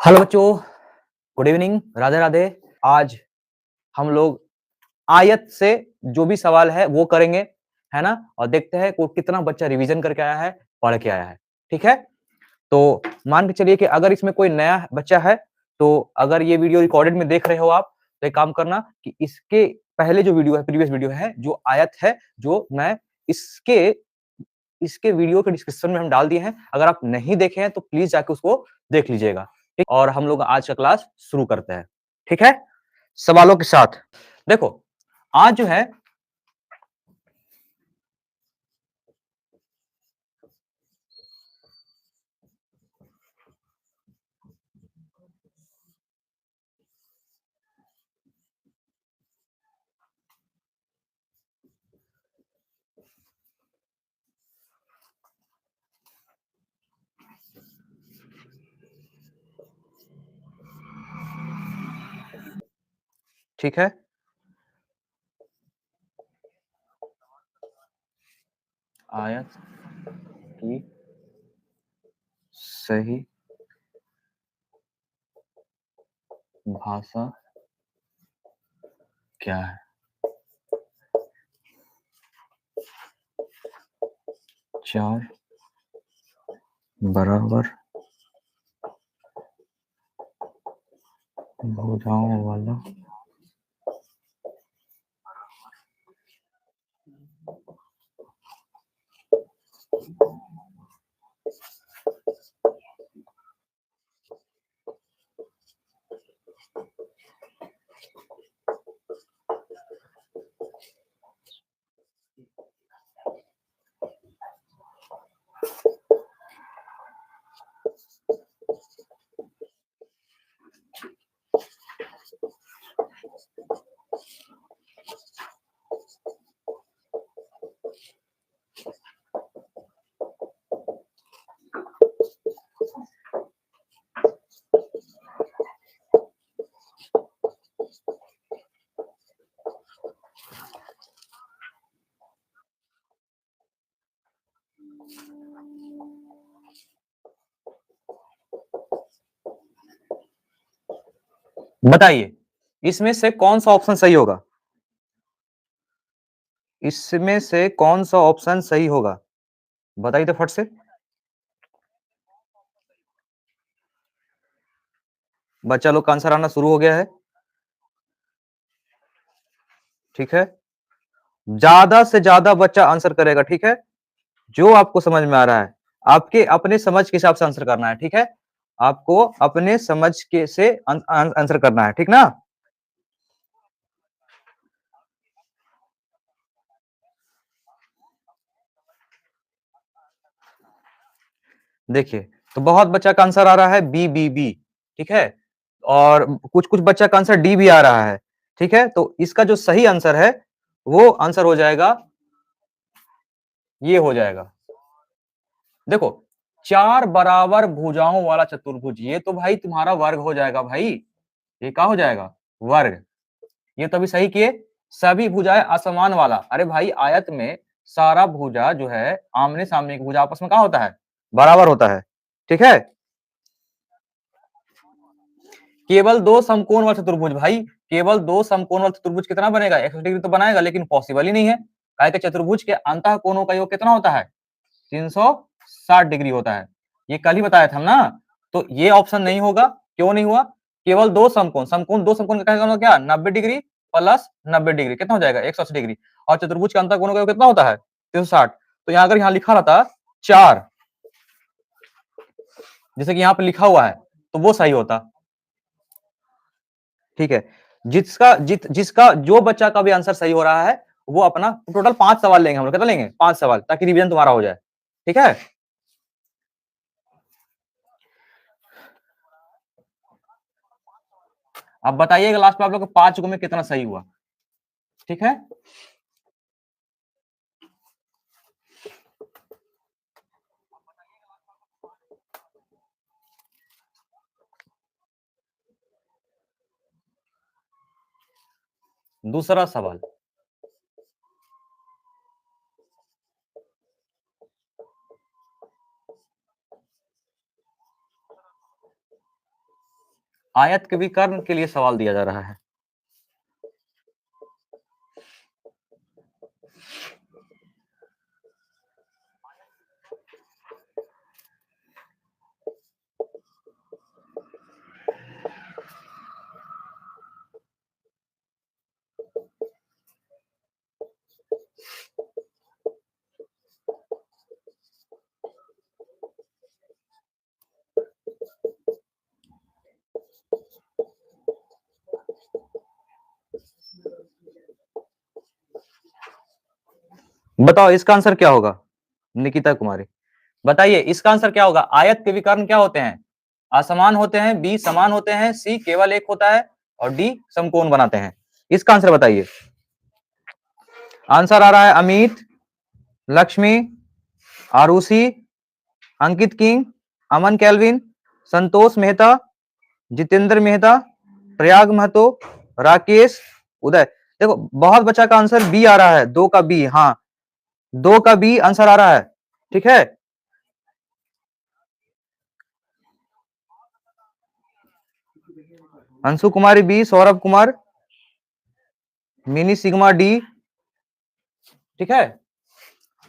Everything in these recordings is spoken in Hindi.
हेलो बच्चों, गुड इवनिंग, राधे राधे। आज हम लोग आयत से जो भी सवाल है वो करेंगे, है ना। और देखते हैं को कितना बच्चा रिवीजन करके आया है, पढ़ के आया है। ठीक है, तो मान के चलिए कि अगर इसमें कोई नया बच्चा है, तो अगर ये वीडियो रिकॉर्डेड में देख रहे हो आप, तो एक काम करना कि इसके पहले जो वीडियो है, प्रीवियस वीडियो है, जो आयत है, जो मैं इसके इसके वीडियो के डिस्क्रिप्शन में हम डाल दिए हैं। अगर आप नहीं देखे हैं तो प्लीज जाके उसको देख लीजिएगा। ठीक, और हम लोग आज का क्लास शुरू करते हैं। ठीक है, सवालों के साथ। देखो, आज जो है ठीक है, आयत की सही भाषा क्या है। चार बराबर भुजाओं वाला बताइए, इसमें से कौन सा ऑप्शन सही होगा। इसमें से कौन सा ऑप्शन सही होगा, बताइए तो फट से। बच्चा लोग का आंसर आना शुरू हो गया है। ठीक है, ज्यादा से ज्यादा बच्चा आंसर करेगा। ठीक है, जो आपको समझ में आ रहा है, आपके अपने समझ के हिसाब से आंसर करना है। ठीक है, आपको अपने समझ के से आंसर करना है। ठीक ना। देखिए, तो बहुत बच्चा का आंसर आ रहा है बी बी बी। ठीक है, और कुछ कुछ बच्चा का आंसर डी भी आ रहा है। ठीक है, तो इसका जो सही आंसर है वो आंसर हो जाएगा, ये हो जाएगा। देखो, चार बराबर भुजाओं वाला चतुर्भुज, ये तो भाई तुम्हारा वर्ग हो जाएगा भाई। ये क्या हो जाएगा, वर्ग। ये तभी सही किए, सभी भुजाएं असमान वाला। अरे भाई, आयत में सारा भुजा जो है, आमने सामने की भुजा आपस में क्या होता है, बराबर होता है। ठीक है, केवल दो समकोण वाला चतुर्भुज भाई, केवल दो समकोण वाला चतुर्भुज कितना बनेगा, 180 डिग्री तो बनाएगा, लेकिन पॉसिबल ही नहीं है। काहे के चतुर्भुज के अंतः कोणों का योग कितना होता है, 360 डिग्री होता है। ये कल ही बताया था हम ना। तो ये ऑप्शन नहीं होगा। क्यों नहीं हुआ, केवल दो समकोण, दो समकोण का क्या, 90 डिग्री प्लस 90 डिग्री कितना हो जाएगा, 180 डिग्री। और चतुर्भुज के अंतः कोणों का योग कितना होता है, 360। तो यहाँ अगर यहाँ लिखा रहता चार, जैसे कि यहाँ पे लिखा हुआ है, तो वो सही होता। ठीक है, जिसका जो बच्चा का भी आंसर सही हो रहा है, वो अपना टोटल 5 सवाल लेंगे हम लोग। कितना लेंगे, 5 सवाल, ताकि रिवीजन तुम्हारा हो जाए। ठीक है, अब बताइएगा लास्ट में आप लोग को 5 में कितना सही हुआ। ठीक है, दूसरा सवाल। आयत के विकर्ण के लिए सवाल दिया जा रहा है। बताओ इसका आंसर क्या होगा? निकिता कुमारी बताइए इसका आंसर क्या होगा? आयत के विकर्ण क्या होते हैं? असमान होते हैं, बी समान होते हैं, सी केवल एक होता है और डी समकोण बनाते हैं। इसका आंसर बताइए। आंसर आ रहा है अमित, लक्ष्मी, आरुषि, अंकित किंग, अमन कैलविन, संतोष मेहता, जितेंद्र मेहता, प्रयाग महतो, राकेश, उदय। देखो बहुत बच्चा का आंसर बी आ रहा है, 2 का बी। हाँ 2 का बी आंसर आ रहा है, ठीक है। Anshu Kumari B, Saurabh Kumar, Mini Sigma D, ठीक है।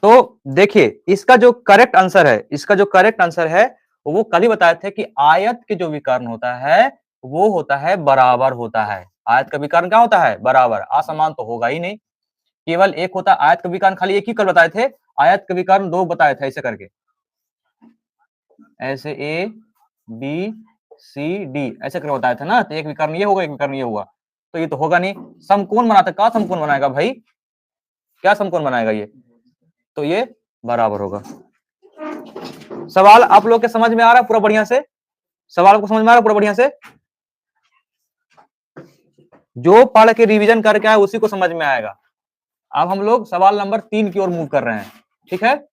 तो देखिए इसका जो करेक्ट आंसर है, इसका जो करेक्ट आंसर है वो कल ही बताए थे कि आयत के जो विकर्ण होता है वो होता है बराबर होता है। आयत का विकर्ण क्या होता है? बराबर। असमान तो होगा ही नहीं, केवल एक होता है। आयत का विकर्ण खाली एक ही कल बताए थे, आयत का विकर्ण 2 बताए थे ऐसे करके, ऐसे ए बी सी डी ऐसे करके बताया था ना। तो एक विकर्ण ये होगा, एक विकर्ण ये होगा, तो ये तो होगा नहीं। समकोण बनाता, क्या समकोण बनाएगा भाई? क्या समकोण बनाएगा ये? तो ये बराबर होगा। सवाल आप लोग के समझ में आ रहा है पूरा बढ़िया से? सवाल को समझ में आ रहा है पूरा बढ़िया से? जो पढ़ के रिवीजन करके आए उसी को समझ में आएगा। अब हम लोग सवाल नंबर 3 की ओर मूव कर रहे हैं, ठीक है।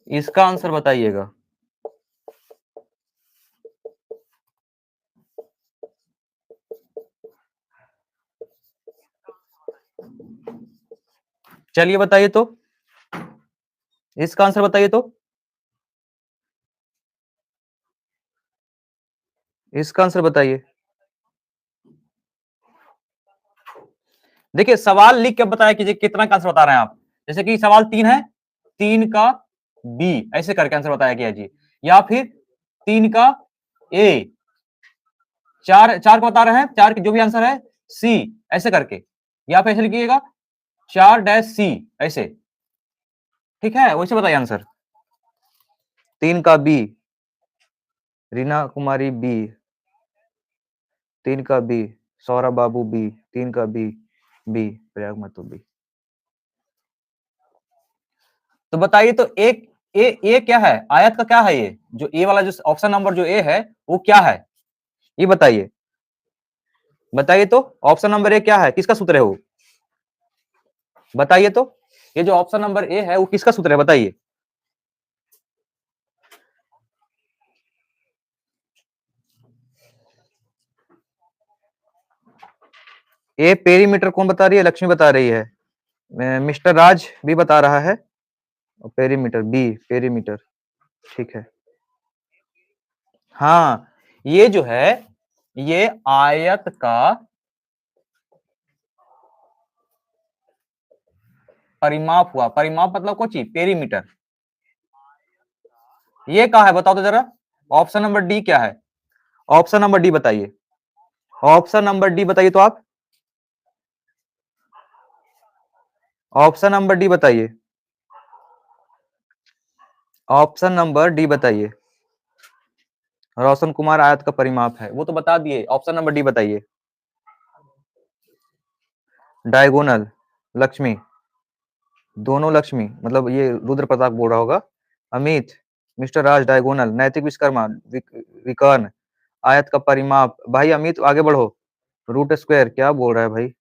इसका आंसर बताइएगा। चलिए बताइए तो, इसका आंसर बताइए तो, इसका आंसर बताइए। देखिए सवाल लिख के बताया कीजिए कितना का आंसर बता रहे हैं आप। जैसे कि सवाल 3 है, 3 का बी ऐसे करके आंसर बताया कीजिए, या फिर 3 का ए, 4 4 को बता रहे हैं, 4 के जो भी आंसर है सी ऐसे करके, या फिर ऐसे लिखिएगा 4 डैश सी ऐसे, ठीक है। वैसे बताइए आंसर। 3 का बी, रीना कुमारी बी, 3 का बी, सौरभ बाबू बी, 3 का B, B Prayag Mahato B. तो बताइए तो एक ए क्या है? आयत का क्या है ये? जो ए वाला जो ऑप्शन नंबर जो ए है वो क्या है? ये बताइए, बताइए तो ऑप्शन नंबर ए क्या है? किसका सूत्र है वो? बताइए तो ये जो ऑप्शन नंबर ए है वो किसका सूत्र है? बताइए। ए पेरीमीटर कौन बता रही है? लक्ष्मी बता रही है। मिस्टर राज भी बता रहा है। और पेरीमीटर बी, पेरीमीटर, ठीक है। हाँ ये जो है ये आयत का परिमाप हुआ। परिमाप मतलब कुछ ही, पेरीमीटर। ये क्या है बताओ तो जरा। ऑप्शन नंबर डी क्या है? ऑप्शन नंबर डी बताइए। ऑप्शन नंबर डी बताइए तो आप। ऑप्शन नंबर डी बताइए। ऑप्शन नंबर डी बताइए। रोशन कुमार आयत का परिमाप है वो तो बता दिए। ऑप्शन नंबर डी बताइए। डायगोनल, लक्ष्मी, दोनों लक्ष्मी मतलब ये रुद्र प्रताप बोल रहा होगा। अमित, मिस्टर राज डायगोनल, नैतिक विश्वकर्मा विकर्ण, आयत का परिमाप, भाई अमित आगे बढ़ो। रूट स्क्वायर क्या बोल रहा है भाई?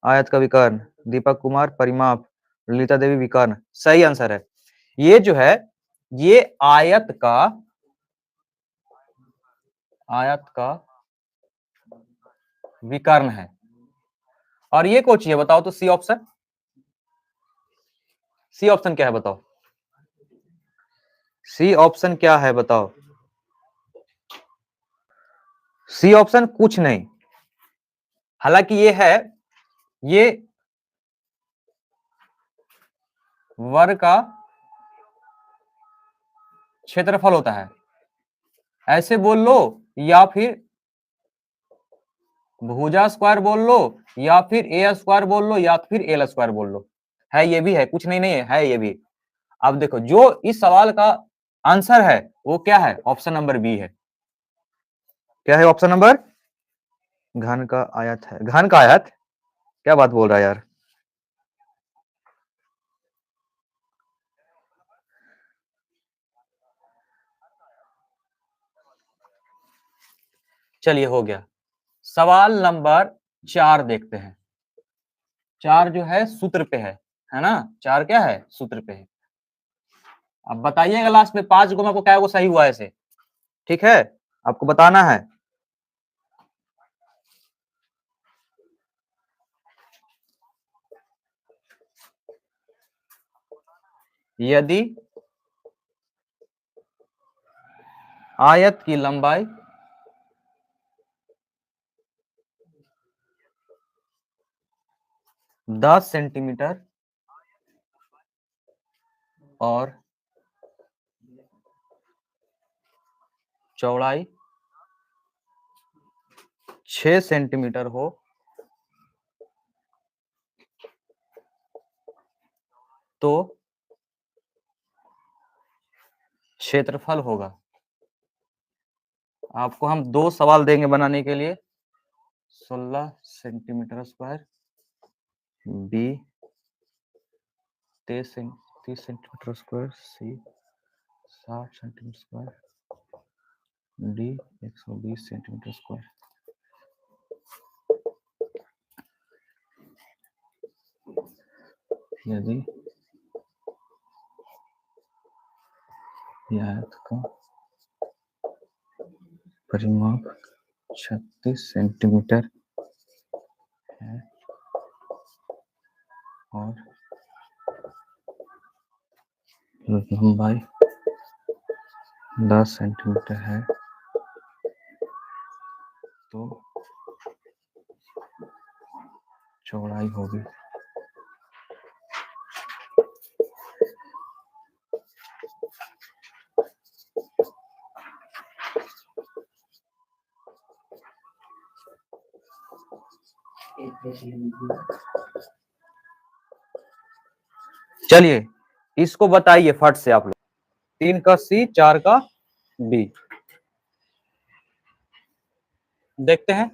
आयत का विकर्ण, दीपक कुमार परिमाप, ललिता देवी विकर्ण, सही आंसर है। ये जो है ये आयत का विकर्ण है। और ये कौन है बताओ तो? सी ऑप्शन, सी ऑप्शन क्या है बताओ? सी ऑप्शन क्या है बताओ? सी ऑप्शन कुछ नहीं, हालांकि ये है, ये वर्ग का क्षेत्रफल होता है, ऐसे बोल लो, या फिर भुजा स्क्वायर बोल लो, या फिर ए स्क्वायर बोल लो, या फिर एल स्क्वायर बोल लो। है ये भी है, कुछ नहीं नहीं है ये भी। अब देखो जो इस सवाल का आंसर है वो क्या है? ऑप्शन नंबर बी है। क्या है ऑप्शन नंबर? घन का आयत है, घन का आयत? क्या बात बोल रहा है यार? चलिए हो गया। सवाल नंबर 4 देखते हैं। 4 जो है सूत्र पे है ना? 4 क्या है? सूत्र पे है। अब बताइएगा लास्ट में 5 गो में आपको क्या वो सही हुआ ऐसे, ठीक है? आपको बताना है। यदि आयत की लंबाई 10 सेंटीमीटर और चौड़ाई 6 सेंटीमीटर हो तो क्षेत्रफल होगा। आपको हम 2 सवाल देंगे बनाने के लिए। 16 centimetre square, B 30 centimetre square, C 60 centimetre square, D 120 centimetre square. यदि आयत का परिमाप 36 सेंटीमीटर है और लंबाई 10 सेंटीमीटर है तो चौड़ाई होगी। चलिए इसको बताइए फट से आप लोग। 3 का सी, 4 का बी, देखते हैं।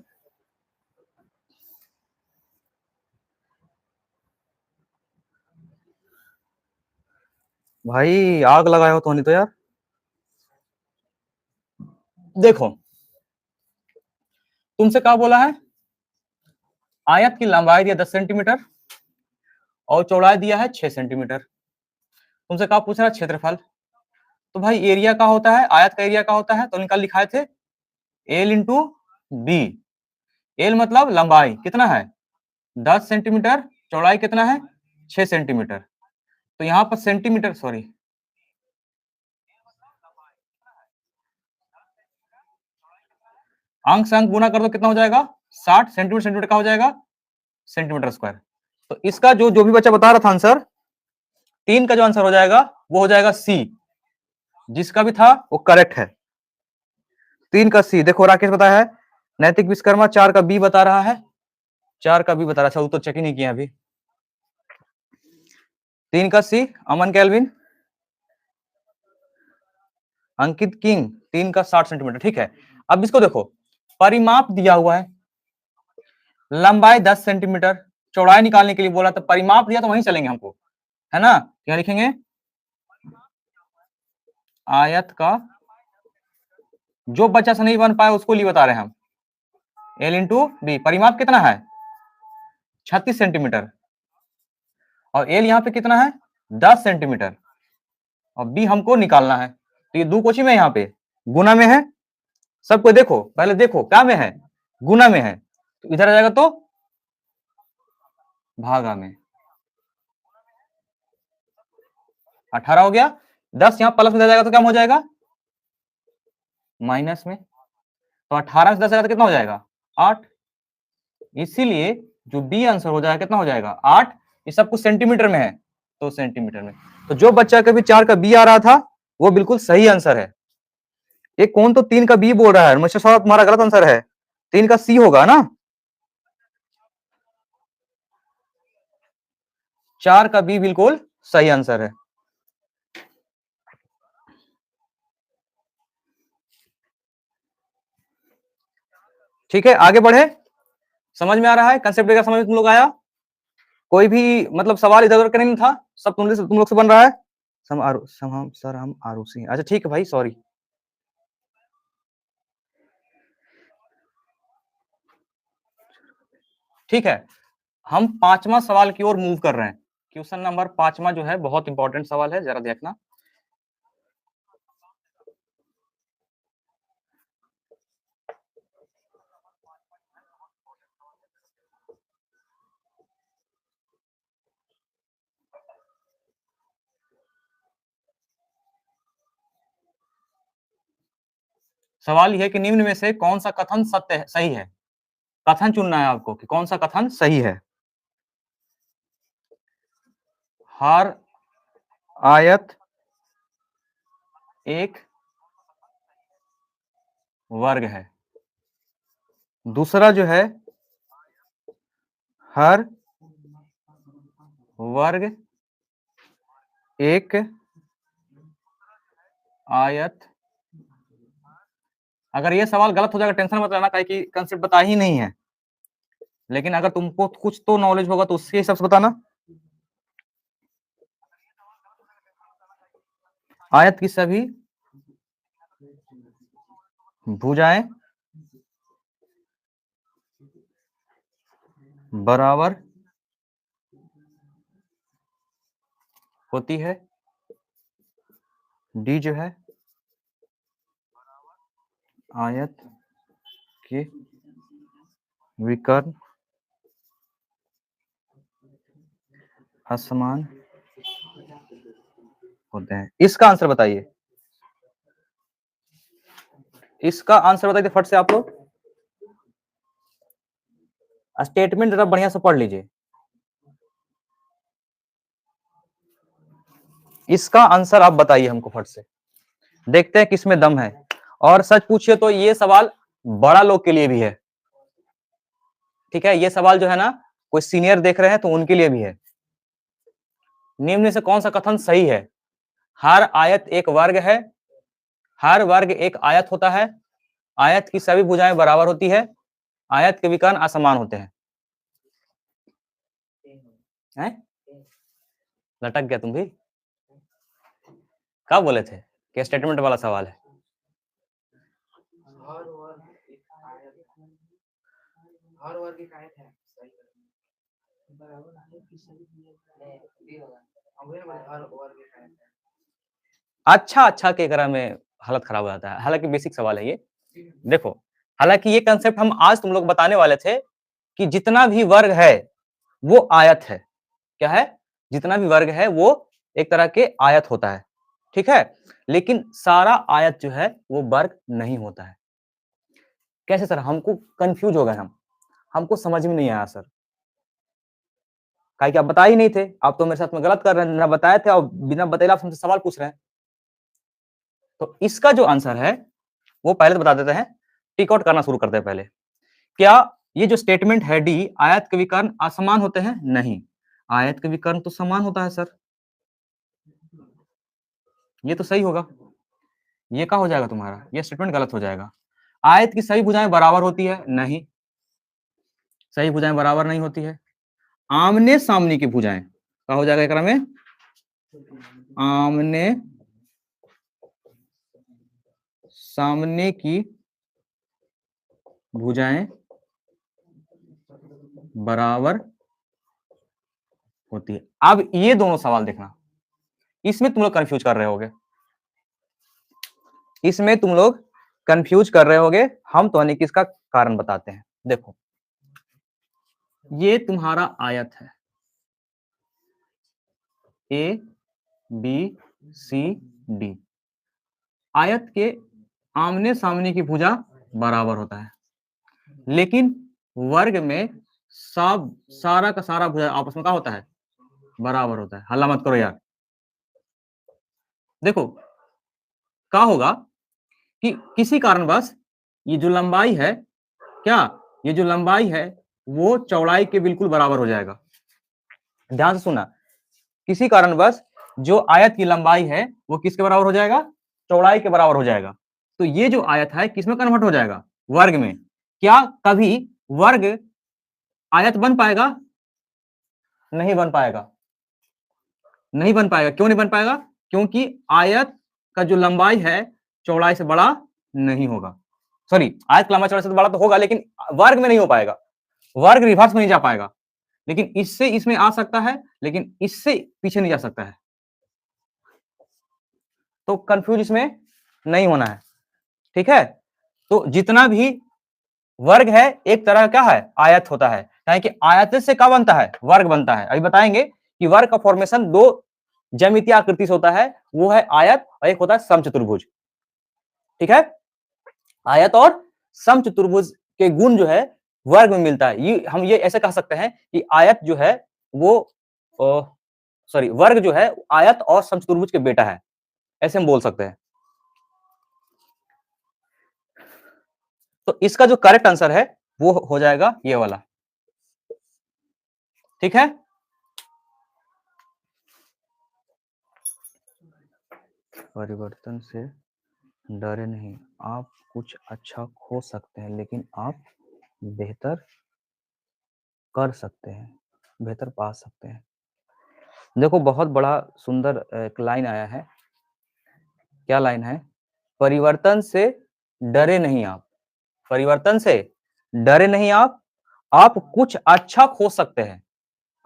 भाई आग लगाए हो तो नहीं तो यार। देखो तुमसे क्या बोला है? आयत की लंबाई दिया 10 सेंटीमीटर और चौड़ाई दिया है 6 सेंटीमीटर। तुमसे क्या पूछ रहा है? क्षेत्रफल। तो भाई एरिया का होता है, आयत का एरिया का होता है, तो निकाल लिखाए थे एल इंटू बी। एल मतलब लंबाई कितना है? 10 सेंटीमीटर, चौड़ाई कितना है? 6 सेंटीमीटर। तो यहाँ पर सेंटीमीटर, सॉरी, अंक से अंक गुना कर दो, कितना हो जाएगा? 60 सेंटीमीटर, सेंटीमीटर का हो जाएगा सेंटीमीटर स्क्वायर। तो इसका जो भी बच्चा बता रहा था आंसर, 3 का जो आंसर हो जाएगा वो हो जाएगा सी, जिसका भी था वो करेक्ट है। 3 का सी। देखो राकेश बताया है नैतिक विश्वकर्मा, 4 का बी बता रहा है, 4 का बी बता रहा है, तो चेक ही नहीं किया अभी। 3 का सी अमन कैलविन, अंकित किंग 3 का 60 सेंटीमीटर, ठीक है। अब इसको देखो, परिमाप दिया हुआ है, लंबाई 10 सेंटीमीटर, चौड़ाई निकालने के लिए बोला, तो परिमाप दिया तो वहीं चलेंगे हमको, है ना? क्या लिखेंगे? आयत का जो बच्चा से नहीं बन पाया उसको लिए बता रहे हैं हम। L इंटू बी, परिमाप कितना है 36 सेंटीमीटर, और L यहाँ पे कितना है 10 सेंटीमीटर, और बी हमको निकालना है। तो ये दो कोची में यहाँ पे गुना में है, सबको देखो, पहले देखो क्या में है, गुना में है, तो इधर आ जाएगा तो भागा में। 18 हो गया, 10 यहाँ प्लस में जाएगा तो क्या हो जाएगा माइनस में, तो 18 से 10 जाएगा तो कितना हो जाएगा 8। इसीलिए जो बी आंसर हो जाएगा कितना हो जाएगा 8। ये सब कुछ सेंटीमीटर में है, तो सेंटीमीटर में। तो जो बच्चा कभी 4 का बी आ रहा था वो बिल्कुल सही आंसर है। एक कौन तो 3 का बी बोल रहा है, मिस्टर साहब तुम्हारा गलत आंसर है, 3 का सी होगा ना, 4 का बी बिल्कुल सही आंसर है। ठीक है, आगे बढ़े। समझ में आ रहा है कंसेप्ट वगैरह, समझ में तुम लोग आया? कोई भी मतलब सवाल इधर उधर का नहीं था, सब तुम लोग से बन रहा है। हम सर हम आरुषि, अच्छा ठीक है भाई, सॉरी। ठीक है, हम 5वां सवाल की ओर मूव कर रहे हैं। क्वेश्चन नंबर 5वां जो है बहुत इंपॉर्टेंट सवाल है, जरा देखना। सवाल यह है कि निम्न में से कौन सा कथन सत्य है, सही है। कथन चुनना है आपको कि कौन सा कथन सही है। हर आयत एक वर्ग है। दूसरा जो है हर वर्ग एक आयत। अगर ये सवाल गलत हो जाएगा टेंशन मत लेना, कि कंसेप्ट बता ही नहीं है, लेकिन अगर तुमको कुछ तो नॉलेज होगा तो उसके हिसाब से बताना। आयत की सभी भुजाएं बराबर होती है। डी जो है आयत के विकर्ण असमान होते हैं। इसका आंसर बताइए, इसका आंसर बताइए फट से आप लोग। स्टेटमेंट जरा बढ़िया से पढ़ लीजिए। इसका आंसर आप बताइए हमको फट से, देखते हैं किसमें दम है। और सच पूछिए तो ये सवाल बड़ा लोग के लिए भी है। ठीक है, ये सवाल जो है ना, कोई सीनियर देख रहे हैं तो उनके लिए भी है। निम्न से कौन सा कथन सही है। हर आयत एक वर्ग है, हर वर्ग एक आयत होता है, आयत की सभी भुजाएं बराबर होती है, आयत के विकर्ण असमान होते हैं। हैं? लटक गया तुम भी, कब बोले थे कि स्टेटमेंट वाला सवाल है। अच्छा अच्छा के करा में हालत खराब हो जाता है, हालांकि बेसिक सवाल है ये। देखो, हालांकि ये कंसेप्ट हम आज तुम लोग बताने वाले थे कि जितना भी वर्ग है वो आयत है। क्या है? जितना भी वर्ग है वो एक तरह के आयत होता है। ठीक है, लेकिन सारा आयत जो है वो वर्ग नहीं होता है। कैसे सर? हमको कंफ्यूज हो गए, हमको समझ में नहीं आया सर। काहे कि आप बता ही नहीं थे, आप तो मेरे साथ में गलत कर रहे हैं, बिना बताए थे और बिना बताए आप हमसे सवाल पूछ रहे हैं। तो इसका जो आंसर है वो पहले तो बता देते हैं, टिक आउट करना शुरू करते हैं पहले। क्या ये जो स्टेटमेंट है डी, आयत के विकर्ण असमान होते हैं? नहीं, आयत के विकर्ण तो समान होता है सर, ये तो सही होगा। ये क्या हो जाएगा तुम्हारा, ये स्टेटमेंट गलत हो जाएगा। आयत की सभी भुजाएं बराबर होती है? नहीं, सही भुजाएं बराबर नहीं होती है। आमने सामने की भुजाएं क्या हो जाएगा एकरा में? आमने सामने की भुजाएं बराबर होती है। अब ये दोनों सवाल देखना, इसमें तुम लोग कंफ्यूज कर रहे होगे, इसमें तुम लोग कंफ्यूज कर रहे होगे। हम तो नहीं, किसका कारण बताते हैं। देखो, ये तुम्हारा आयत है, ए बी सी डी। आयत के आमने सामने की भुजा बराबर होता है, लेकिन वर्ग में सब सारा का सारा भुजा आपस में क्या होता है, बराबर होता है। हल्ला मत करो यार। देखो क्या होगा कि किसी कारणवश ये जो लंबाई है, क्या ये जो लंबाई है वो चौड़ाई के बिल्कुल बराबर हो जाएगा। ध्यान से सुना, किसी कारणवश जो आयत की लंबाई है वो किसके बराबर हो जाएगा, चौड़ाई के बराबर हो जाएगा। तो ये जो आयत है किसमें कन्वर्ट हो जाएगा, वर्ग में। क्या कभी वर्ग आयत बन पाएगा, नहीं बन पाएगा, नहीं बन पाएगा। क्यों नहीं बन पाएगा, क्योंकि आयत का जो लंबाई है चौड़ाई से बड़ा नहीं होगा। सॉरी, आयत की लंबाई चौड़ाई से तो बड़ा तो होगा, लेकिन वर्ग में नहीं हो पाएगा, वर्ग रिवर्स में नहीं जा पाएगा। लेकिन इससे इसमें आ सकता है, लेकिन इससे पीछे नहीं जा सकता है। तो कंफ्यूज इसमें नहीं होना है, ठीक है। तो जितना भी वर्ग है एक तरह का क्या है, आयत होता है। यानी कि आयत से क्या बनता है, वर्ग बनता है। अभी बताएंगे कि वर्ग का फॉर्मेशन दो ज्यामितीय आकृति से होता है, वो है आयत और एक होता है समचतुर्भुज, ठीक है। आयत और समचतुर्भुज के गुण जो है वर्ग में मिलता है। ये हम ये ऐसे कह सकते हैं कि आयत जो है वो सॉरी, वर्ग जो है आयत और समचतुर्भुज के बेटा है, ऐसे हम बोल सकते हैं। तो इसका जो करेक्ट आंसर है वो हो जाएगा ये वाला, ठीक है। परिवर्तन से डरे नहीं, आप कुछ अच्छा खो सकते हैं लेकिन आप बेहतर कर सकते हैं, बेहतर पा सकते हैं। देखो बहुत बड़ा सुंदर एक लाइन आया है। क्या लाइन है, परिवर्तन से डरे नहीं आप, परिवर्तन से डरे नहीं आप कुछ अच्छा खो सकते हैं।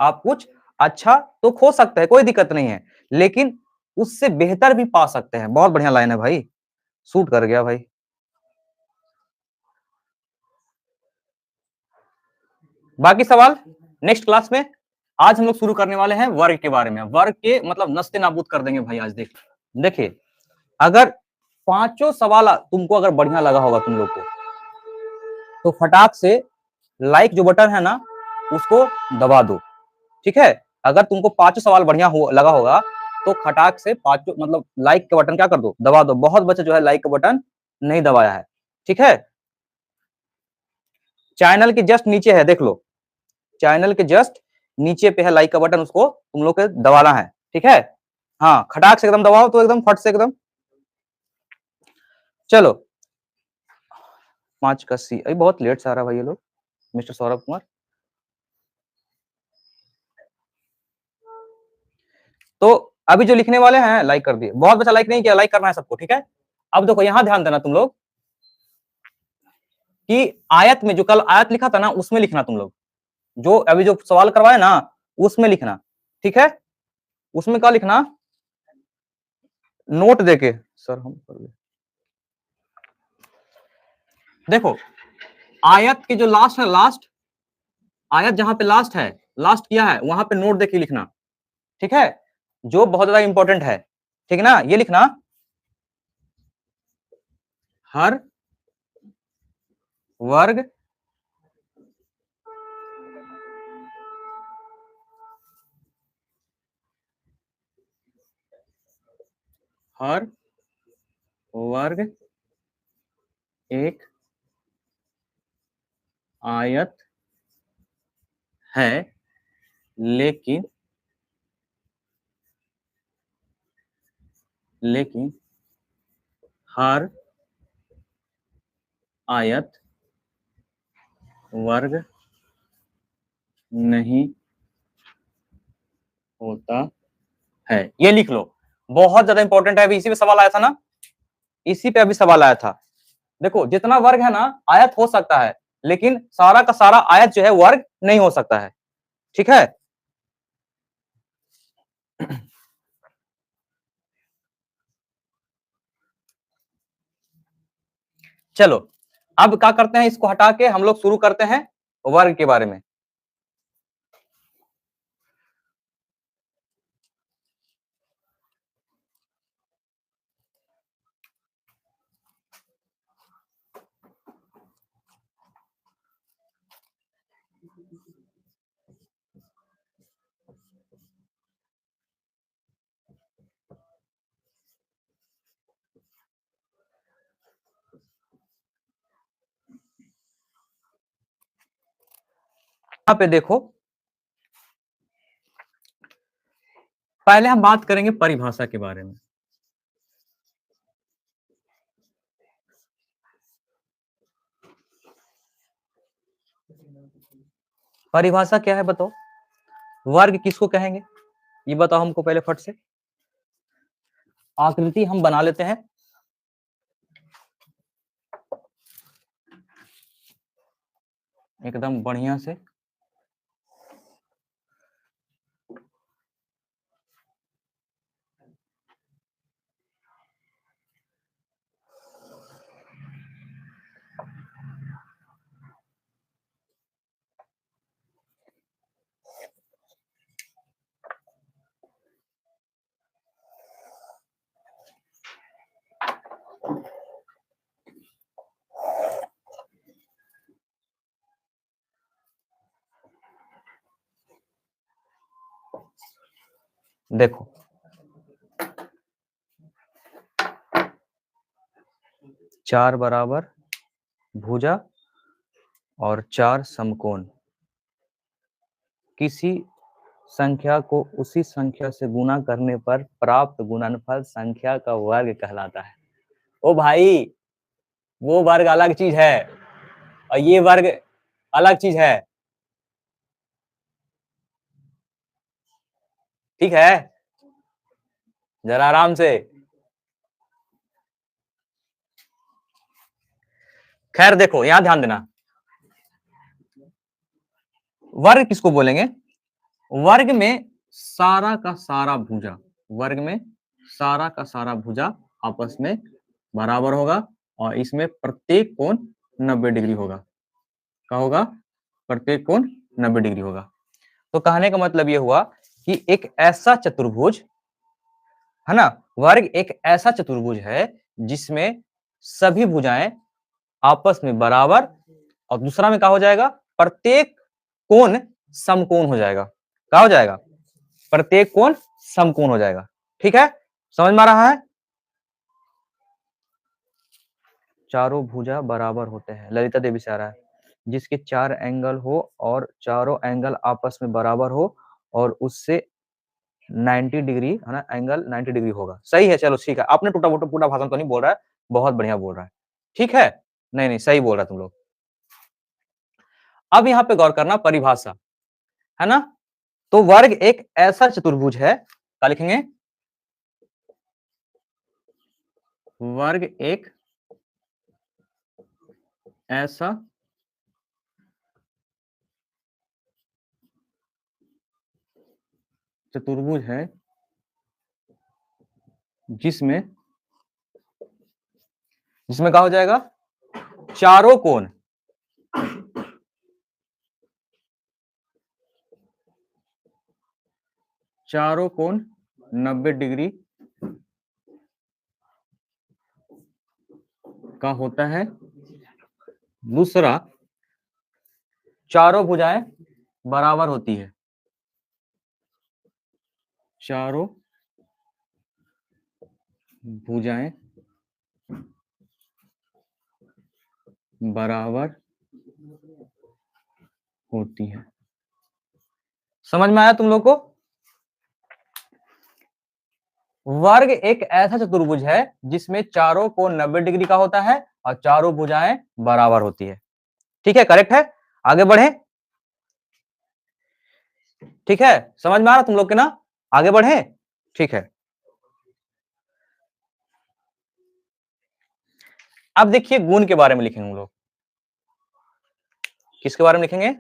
आप कुछ अच्छा तो खो सकते हैं, कोई दिक्कत नहीं है, लेकिन उससे बेहतर भी पा सकते हैं। बहुत बढ़िया लाइन है भाई, सूट कर गया भाई। बाकी सवाल नेक्स्ट क्लास में। आज हम लोग शुरू करने वाले हैं वर्ग के बारे में। वर्ग के मतलब नस्ते नाबूद कर देंगे भाई आज। देखिए अगर पांचों सवाल तुमको अगर बढ़िया लगा होगा तुम लोग को, तो फटाक से लाइक जो बटन है ना उसको दबा दो, ठीक है। अगर तुमको पांचों सवाल बढ़िया लगा होगा तो खटाक से पांचों मतलब लाइक का बटन क्या कर दो, दबा दो। बहुत बच्चे जो है लाइक का बटन नहीं दबाया है, ठीक है। चैनल के जस्ट नीचे है, देख लो, चैनल के जस्ट नीचे पे है लाइक का बटन, उसको तुम लोग को दबाना है, ठीक है। हाँ खटाक से एकदम दबाओ, तो एकदम फट से एकदम। चलो 5 का सी, अभी बहुत लेट से आ रहा भाई ये लोग। मिस्टर सौरभ कुमार, तो अभी जो लिखने वाले हैं लाइक कर दिए। बहुत बच्चा लाइक नहीं किया, लाइक करना है सबको, ठीक है। अब देखो यहां ध्यान देना तुम लोग कि आयत में जो कल आयत लिखा था ना उसमें लिखना तुम लोग, जो अभी जो सवाल करवाए ना उसमें लिखना, ठीक है। उसमें क्या लिखना, नोट देके सर हम कर ले। देखो आयत के जो लास्ट है, लास्ट आयत जहां पे लास्ट है, लास्ट किया है वहां पे नोट देके लिखना, ठीक है। जो बहुत ज्यादा इंपॉर्टेंट है, ठीक है ना। ये लिखना, हर वर्ग हर वर्ग एक आयत है, लेकिन हर आयत वर्ग नहीं होता है। ये लिख लो, बहुत ज्यादा इंपॉर्टेंट है। अभी इसी में सवाल आया था ना, इसी पे अभी सवाल आया था। देखो जितना वर्ग है ना आयत हो सकता है, लेकिन सारा का सारा आयत जो है वर्ग नहीं हो सकता है। ठीक है। चलो अब क्या करते हैं, इसको हटा के हम लोग शुरू करते हैं वर्ग के बारे में। यहाँ पे देखो, पहले हम बात करेंगे परिभाषा के बारे में। परिभाषा क्या है बताओ? वर्ग किसको कहेंगे ये बताओ हमको पहले फट से। आकृति हम बना लेते हैं। एकदम बढ़िया से। देखो 4 बराबर भुजा और 4 समकोण किसी संख्या को उसी संख्या से गुना करने पर प्राप्त गुणनफल संख्या का वर्ग कहलाता है। ओ भाई, वो वर्ग अलग चीज है और ये वर्ग अलग चीज है। ठीक है, जरा आराम से। खैर देखो यहां ध्यान देना, वर्ग किसको बोलेंगे? वर्ग में सारा का सारा भुजा, वर्ग में सारा का सारा भुजा आपस में बराबर होगा और इसमें प्रत्येक कोण 90 डिग्री होगा। क्या होगा? प्रत्येक कोण 90 डिग्री होगा। तो कहने का मतलब यह हुआ कि एक ऐसा चतुर्भुज है ना, वर्ग एक ऐसा चतुर्भुज है जिसमें सभी भुजाएं आपस में बराबर, और दूसरा में क्या हो जाएगा? प्रत्येक कोण समकोण हो जाएगा। क्या हो जाएगा? प्रत्येक कोण समकोण हो जाएगा। ठीक है, समझ में आ रहा है? चारों भुजा बराबर होते हैं, ललिता देवी से आ रहा है, जिसके 4 एंगल हो और चारों एंगल आपस में बराबर हो और उससे 90 डिग्री है ना, एंगल 90 डिग्री होगा। सही है, चलो ठीक है। आपने टूटा फूटा पूरा भाषण तो नहीं बोल रहा है, बहुत बढ़िया बोल रहा है। ठीक है, नहीं नहीं सही बोल रहा है तुम लोग। अब यहाँ पे गौर करना, परिभाषा है ना, तो वर्ग एक ऐसा चतुर्भुज है, क्या लिखेंगे? वर्ग एक ऐसा चतुर्भुज है जिसमें जिसमें क्या हो जाएगा? चारों कोण चारों कोण 90 डिग्री का होता है। दूसरा, चारों भुजाएं बराबर होती है। चारों भुजाएं बराबर होती है। समझ में आया तुम लोग को? वर्ग एक ऐसा चतुर्भुज है जिसमें चारों कोण 90 डिग्री का होता है और चारों भुजाएं बराबर होती है। ठीक है, करेक्ट है। आगे बढ़े। ठीक है, समझ में आ रहा तुम लोग के ना? आगे बढ़े। ठीक है, अब देखिए गुण के बारे में लिखेंगे हम लोग। किसके बारे में लिखेंगे?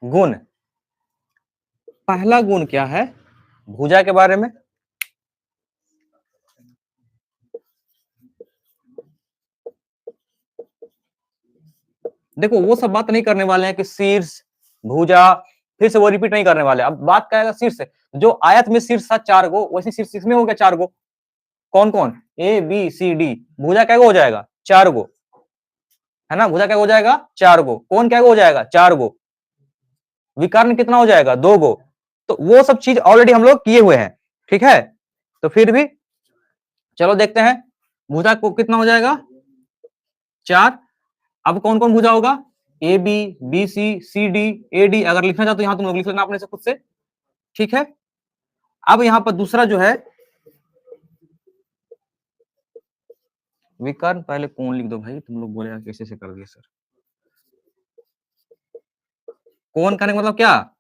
गुण। पहला गुण क्या है? भुजा के बारे में। देखो वो सब बात नहीं करने वाले हैं कि शीर्ष, भुजा, फिर से वो रिपीट नहीं करने वाले। अब बात क्या है? शीर्ष। जो आयत में शीर्ष था 4 गो, वैसे शीर्ष इसमें हो गया 4 गो। कौन कौन? A B C D. भुजा क्या हो जाएगा? 4 गो, है ना? भुजा क्या हो जाएगा? 4 गो। कौन क्या हो जाएगा? 4 गो। विकर्ण कितना हो जाएगा? 2 गो। तो वो सब चीज ऑलरेडी हम लोग किए हुए हैं, ठीक है? तो फिर भी चलो देखते हैं भुजा को कितना हो जाएगा? 4। अब कौन कौन भुजा होगा? A B, B C, C D, A D. अगर लिखना चाहो तो यहां तुम लोग लिख लेना अपने से खुद से, ठीक है? अब यहां पर दूसरा जो है विकर्ण, पहले कौन लिख दो भाई, तुम लोग बोले कैसे से कर दिए सर। कौन करने का मतलब क्या?